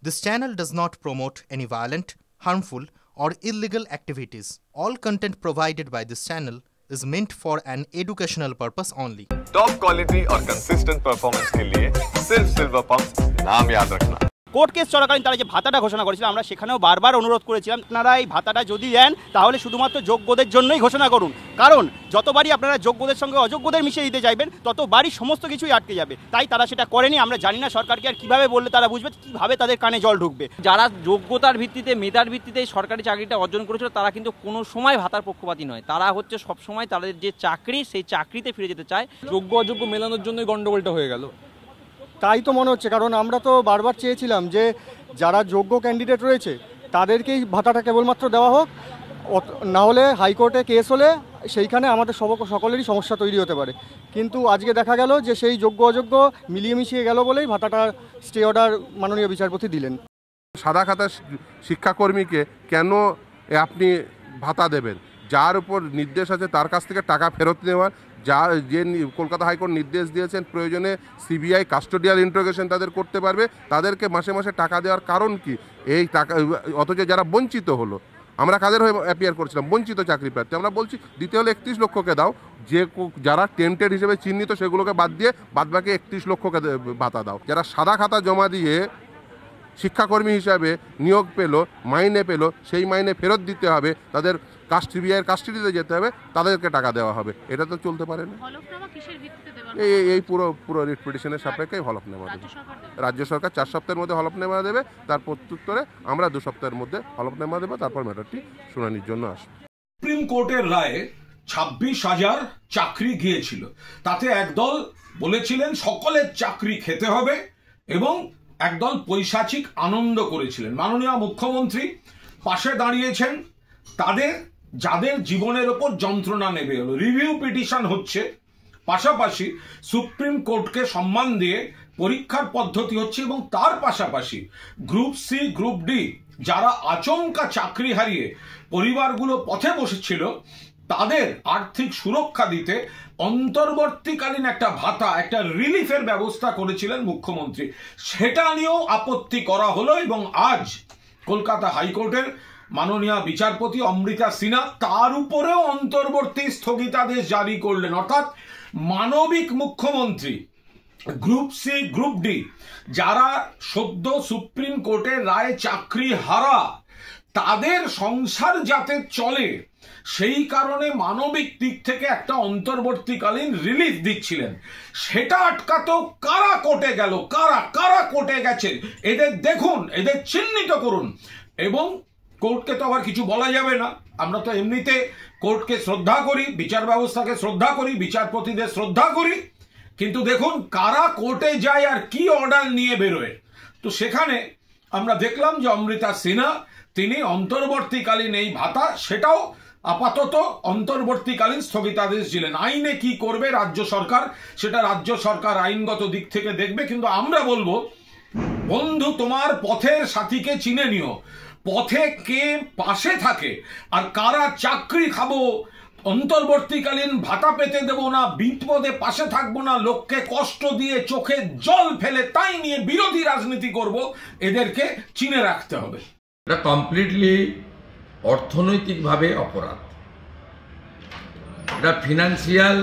This channel does not promote any violent, harmful, or illegal activities. All content provided by this channel is meant for an educational purpose only. Top quality और consistent performance के लिए सिर्फ silver pump नाम याद रखना। Court case চলাকালীন তারা যে ভাতাটা ঘোষণা করেছিল, আমরা সেখানেও বারবার অনুরোধ করেছিলাম আপনারা এই ভাতাটা যদি দেন তাহলে শুধুমাত্র যোগ্যদের জন্যই ঘোষণা করুন, কারণ যতবারই আপনারা যোগ্যদের সঙ্গে অযোগ্যদের মিশিয়ে দিতে চাইবেন ততবারই সমস্ত কিছুই আটকে যাবে। তাই তারা সেটা করেনি। আমরা জানি না সরকারকে আর কীভাবে বললে তারা বুঝবে, কীভাবে তাদের কানে জল ঢুকবে। যারা যোগ্যতার ভিত্তিতে মেধার ভিত্তিতে সরকারি চাকরিটা অর্জন করেছিল তারা কিন্তু কোনো সময় ভাতার পক্ষপাতী নয়। তারা হচ্ছে সবসময় তাদের যে চাকরি সেই চাকরিতে ফিরে যেতে চায়। যোগ্য অযোগ্য মেলানোর জন্যই গন্ডগোলটা হয়ে গেল। তাই তো মনে হচ্ছে, কারণ আমরা তো বারবার চেয়েছিলাম যে যারা যোগ্য ক্যান্ডিডেট রয়েছে তাদেরকেই ভাতাটা কেবলমাত্র দেওয়া হোক, না হলে হাইকোর্টে কেস হলে সেইখানে আমাদের সকলেরই সমস্যা তৈরি হতে পারে। কিন্তু আজকে দেখা গেল যে সেই যোগ্য অযোগ্য মিলিয়ে মিশিয়ে গেল বলেই ভাতাটা স্টে অর্ডার মাননীয় বিচারপতি দিলেন। সাদা খাতা শিক্ষাকর্মীকে কেন আপনি ভাতা দেবেন? যার উপর নির্দেশ আছে তার কাছ থেকে টাকা ফেরত নেওয়ার, যে কলকাতা হাইকোর্ট নির্দেশ দিয়েছেন প্রয়োজনে সিবিআই কাস্টোডিয়াল ইন্টারোগেশন তাদের করতে পারবে, তাদেরকে মাসে মাসে টাকা দেওয়ার কারণ কি? এই টাকা অথচ যারা বঞ্চিত হলো, আমরা কাদের হয়ে অ্যাপিয়ার করছিলাম? বঞ্চিত চাকরি প্রার্থী। আমরা বলছি দিতে হলে 31 লক্ষকে দাও, যে যারা টেন্টেড হিসেবে চিহ্নিত সেগুলোকে বাদ দিয়ে বাদবাকি 31 লক্ষকে ভাতা দাও। যারা সাদা খাতা জমা দিয়ে শিক্ষাকর্মী হিসাবে নিয়োগ পেল, মাইনে পেল, সেই মাইনে ফেরত দিতে হবে, তাদের সিবিআইয়ের কাস্টডিতে যেতে হবে, তাদেরকে টাকা দেওয়া হবে। এটা তো চলতে পারে না। এই পুরো রিট পিটিশনের সাপেক্ষেই হলফনামা দেবে রাজ্য সরকার। 4 সপ্তাহের মধ্যে হলফনামা দেবে, তার প্রত্যুত্তরে আমরা 2 সপ্তাহের মধ্যে হলফনামা দেবো, তারপর ম্যাটারটি শুনানির জন্য আসবে। সুপ্রিম কোর্টের রায়ে 26,000 চাকরি গিয়েছিল, তাতে একদল বলেছিলেন সকলের চাকরি খেতে হবে এবং একদল পৈশাচিক আনন্দ করেছিলেন। মাননীয় মুখ্যমন্ত্রী পাশে দাঁড়িয়েছেন তাদের যাদের জীবনের ওপর যন্ত্রণা নেবে হলো। রিভিউ পিটিশন হচ্ছে, পাশাপাশি সুপ্রিম কোর্টকে সম্মান দিয়ে পরীক্ষার পদ্ধতি হচ্ছে এবং তার পাশাপাশি গ্রুপ সি গ্রুপ ডি যারা আচমকা চাকরি হারিয়ে পরিবারগুলো পথে বসেছিল তাদের আর্থিক সুরক্ষা দিতে অন্তর্বর্তীকালীন একটা ভাতা, একটা রিলিফের ব্যবস্থা করেছিলেন মুখ্যমন্ত্রী। সেটা নিয়েও আপত্তি করা হলো এবং আজ কলকাতা হাইকোর্টের মাননীয় বিচারপতি অমৃতা সিনহা তার উপরেও অন্তর্বর্তী স্থগিতাদেশ জারি করলেন। অর্থাৎ মানবিক মুখ্যমন্ত্রী গ্রুপ সি গ্রুপ ডি যারা সদ্য সুপ্রিম কোর্টের রায়ে চাকরি হারা, তাদের সংসার যাতে চলে সেই কারণে মানবিক দিক থেকে একটা অন্তর্বর্তীকালীন রিলিফ দিচ্ছিলেন। সেটা আটকাতেও কারা কোর্টে গেল, কারা কোর্টে গেছেন, এদের দেখুন, এদের চিহ্নিত করুন। এবং কোর্টকে তো আবার কিছু বলা যাবে না, আমরা তো এমনিতে কোর্টকে শ্রদ্ধা করি, বিচার ব্যবস্থাকে শ্রদ্ধা করি, বিচারপতিদের শ্রদ্ধা করি, কিন্তু দেখুন কারা কোর্টে যায় আর কি অর্ডার নিয়ে বেরোয়। তো সেখানে আমরা দেখলাম যে অমৃতা সিনহা তিনি অন্তর্বর্তীকালীন এই ভাতা সেটাও আপাতত অন্তর্বর্তীকালীন স্থগিতাদেশ দিলেন। আইনে কি করবে রাজ্য সরকার সেটা রাজ্য সরকার আইনগত দিক থেকে দেখবে, কিন্তু আমরা বলবো বন্ধু তোমার পথের সাথীকে চিনে নিও, পথে কে পাশে থাকে আর কারা চাকরি খাবো, অন্তর্বর্তীকালীন ভাতা পেতে দেব না, বিপদে পাশে থাকবো না, লোককে কষ্ট দিয়ে চোখে জল ফেলে তাই নিয়ে বিরোধী রাজনীতি করব, এদেরকে চিনে রাখতে হবে। এটা কমপ্লিটলি অর্থনৈতিকভাবে অপরাধ, এটা ফিনান্সিয়াল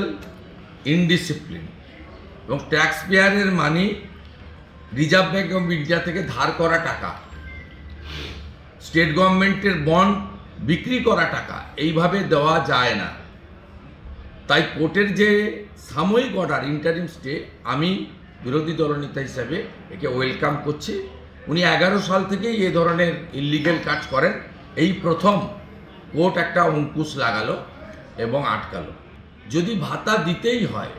ইনডিসিপ্লিন এবং ট্যাক্স পেয়ারের money, Reserve Bank of India থেকে ধার করা টাকা, স্টেট গভর্নমেন্টের বন্ড বিক্রি করা টাকা এইভাবে দেওয়া যায় না। তাই কোর্টের যে সাময়িক অর্ডার ইন্টারিম স্টে, আমি বিরোধী দলনেতা হিসাবে একে ওয়েলকাম করছি। উনি 11 সাল থেকেই এ ধরনের ইলিগেল কাজ করেন, এই প্রথম কোর্ট একটা অঙ্কুশ লাগালো এবং আটকালো। যদি ভাতা দিতেই হয়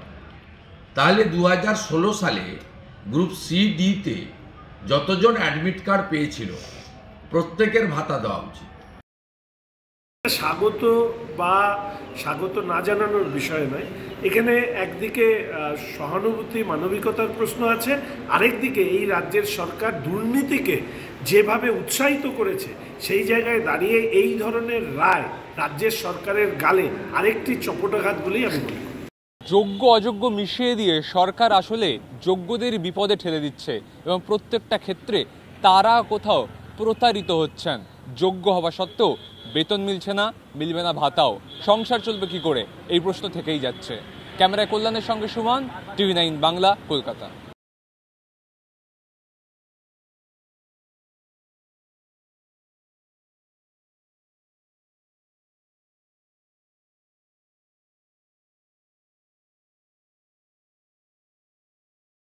তাহলে 2016 সালে গ্রুপ সি ডিতে যতজন অ্যাডমিট কার্ড পেয়েছিল প্রত্যেকের ভাতা দেওয়া উচিত। স্বাগত না জানানোর বিষয় নয়, এখানে একদিকে সহানুভূতি মানবিকতার প্রশ্ন আছে, আরেকদিকে এই রাজ্যের সরকার দুর্নীতিকে যেভাবে উৎসাহিত করেছে সেই জায়গায় দাঁড়িয়ে এই ধরনের রায় রাজ্যের সরকারের গালে আরেকটি চপটাঘাত বলেই আমি মনে করি। যোগ্য অযোগ্য মিশিয়ে দিয়ে সরকার আসলে যোগ্যদের বিপদে ঠেলে দিচ্ছে এবং প্রত্যেকটা ক্ষেত্রে তারা কোথাও প্রতারিত হচ্ছেন। যোগ্য হওয়া সত্ত্বেও বেতন মিলছে না, মিলবে না ভাতাও। সংসার চলবে কি করে, এই প্রশ্ন থেকেই যাচ্ছে। ক্যামেরায় কল্যাণের সঙ্গে সুমন, TV9 বাংলা, কলকাতা।